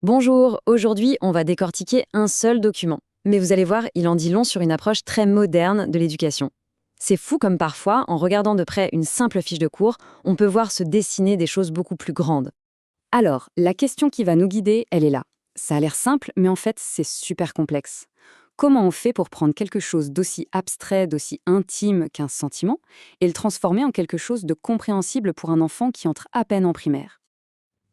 Bonjour, aujourd'hui on va décortiquer un seul document. Mais vous allez voir, il en dit long sur une approche très moderne de l'éducation. C'est fou comme parfois, en regardant de près une simple fiche de cours, on peut voir se dessiner des choses beaucoup plus grandes. Alors, la question qui va nous guider, elle est là. Ça a l'air simple, mais en fait c'est super complexe. Comment on fait pour prendre quelque chose d'aussi abstrait, d'aussi intime qu'un sentiment, et le transformer en quelque chose de compréhensible pour un enfant qui entre à peine en primaire?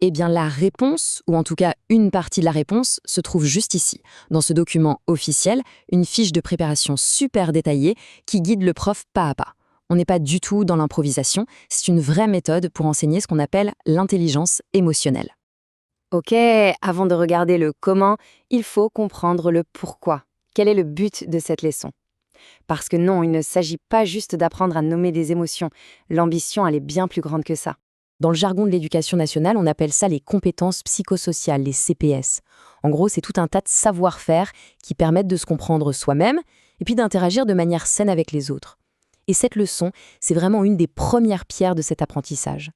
Eh bien, la réponse, ou en tout cas une partie de la réponse, se trouve juste ici, dans ce document officiel, une fiche de préparation super détaillée qui guide le prof pas à pas. On n'est pas du tout dans l'improvisation, c'est une vraie méthode pour enseigner ce qu'on appelle l'intelligence émotionnelle. Ok, avant de regarder le comment, il faut comprendre le pourquoi. Quel est le but de cette leçon? Parce que non, il ne s'agit pas juste d'apprendre à nommer des émotions. L'ambition, elle est bien plus grande que ça. Dans le jargon de l'éducation nationale, on appelle ça les compétences psychosociales, les CPS. En gros, c'est tout un tas de savoir-faire qui permettent de se comprendre soi-même et puis d'interagir de manière saine avec les autres. Et cette leçon, c'est vraiment une des premières pierres de cet apprentissage.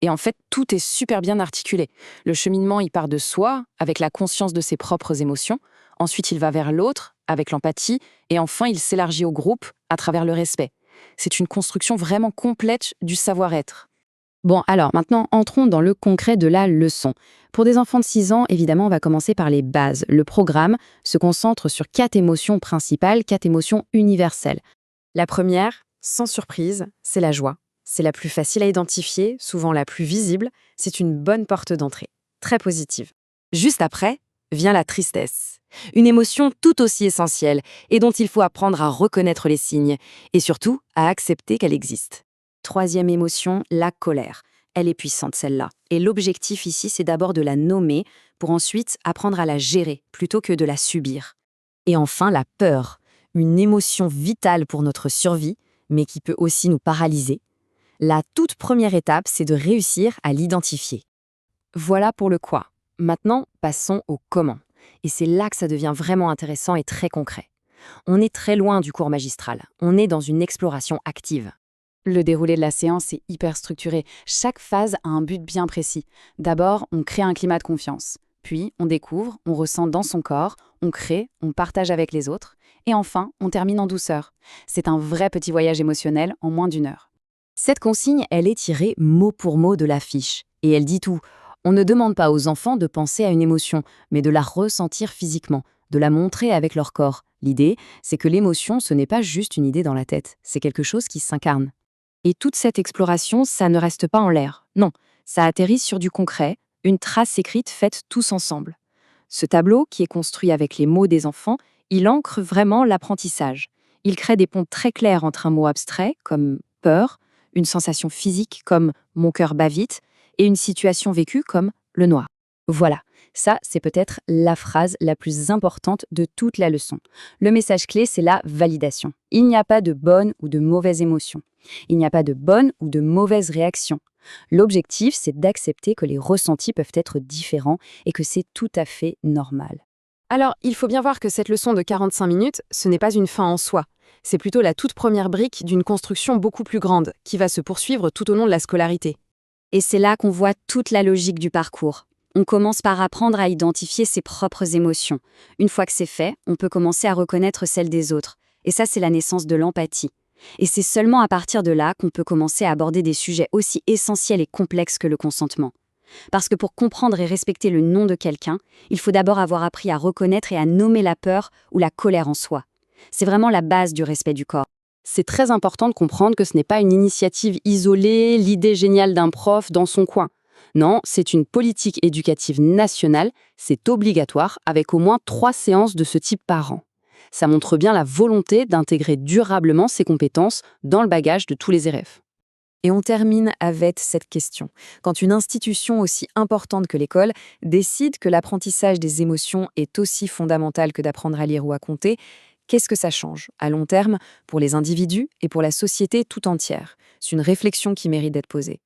Et en fait, tout est super bien articulé. Le cheminement, il part de soi, avec la conscience de ses propres émotions. Ensuite, il va vers l'autre, avec l'empathie. Et enfin, il s'élargit au groupe, à travers le respect. C'est une construction vraiment complète du savoir-être. Bon, alors maintenant, entrons dans le concret de la leçon. Pour des enfants de 6 ans, évidemment, on va commencer par les bases. Le programme se concentre sur 4 émotions principales, 4 émotions universelles. La première, sans surprise, c'est la joie. C'est la plus facile à identifier, souvent la plus visible. C'est une bonne porte d'entrée, très positive. Juste après, vient la tristesse. Une émotion tout aussi essentielle et dont il faut apprendre à reconnaître les signes et surtout à accepter qu'elle existe. Troisième émotion, la colère. Elle est puissante celle-là. Et l'objectif ici, c'est d'abord de la nommer pour ensuite apprendre à la gérer plutôt que de la subir. Et enfin, la peur. Une émotion vitale pour notre survie, mais qui peut aussi nous paralyser. La toute première étape, c'est de réussir à l'identifier. Voilà pour le quoi. Maintenant, passons au comment. Et c'est là que ça devient vraiment intéressant et très concret. On est très loin du cours magistral. On est dans une exploration active. Le déroulé de la séance est hyper structuré. Chaque phase a un but bien précis. D'abord, on crée un climat de confiance. Puis, on découvre, on ressent dans son corps, on crée, on partage avec les autres. Et enfin, on termine en douceur. C'est un vrai petit voyage émotionnel en moins d'1 heure. Cette consigne, elle est tirée mot pour mot de la fiche. Et elle dit tout. On ne demande pas aux enfants de penser à une émotion, mais de la ressentir physiquement, de la montrer avec leur corps. L'idée, c'est que l'émotion, ce n'est pas juste une idée dans la tête, c'est quelque chose qui s'incarne. Et toute cette exploration, ça ne reste pas en l'air. Non, ça atterrit sur du concret, une trace écrite faite tous ensemble. Ce tableau, qui est construit avec les mots des enfants, il ancre vraiment l'apprentissage. Il crée des ponts très clairs entre un mot abstrait, comme peur, une sensation physique, comme mon cœur bat vite, et une situation vécue, comme le noir. Voilà, ça, c'est peut-être la phrase la plus importante de toute la leçon. Le message clé, c'est la validation. Il n'y a pas de bonne ou de mauvaise émotion. Il n'y a pas de bonne ou de mauvaise réaction. L'objectif, c'est d'accepter que les ressentis peuvent être différents et que c'est tout à fait normal. Alors, il faut bien voir que cette leçon de 45 minutes, ce n'est pas une fin en soi. C'est plutôt la toute première brique d'une construction beaucoup plus grande, qui va se poursuivre tout au long de la scolarité. Et c'est là qu'on voit toute la logique du parcours. On commence par apprendre à identifier ses propres émotions. Une fois que c'est fait, on peut commencer à reconnaître celles des autres. Et ça, c'est la naissance de l'empathie. Et c'est seulement à partir de là qu'on peut commencer à aborder des sujets aussi essentiels et complexes que le consentement. Parce que pour comprendre et respecter le nom de quelqu'un, il faut d'abord avoir appris à reconnaître et à nommer la peur ou la colère en soi. C'est vraiment la base du respect du corps. C'est très important de comprendre que ce n'est pas une initiative isolée, l'idée géniale d'un prof dans son coin. Non, c'est une politique éducative nationale, c'est obligatoire, avec au moins 3 séances de ce type par an. Ça montre bien la volonté d'intégrer durablement ces compétences dans le bagage de tous les élèves. Et on termine avec cette question. Quand une institution aussi importante que l'école décide que l'apprentissage des émotions est aussi fondamental que d'apprendre à lire ou à compter, qu'est-ce que ça change, à long terme, pour les individus et pour la société tout entière? C'est une réflexion qui mérite d'être posée.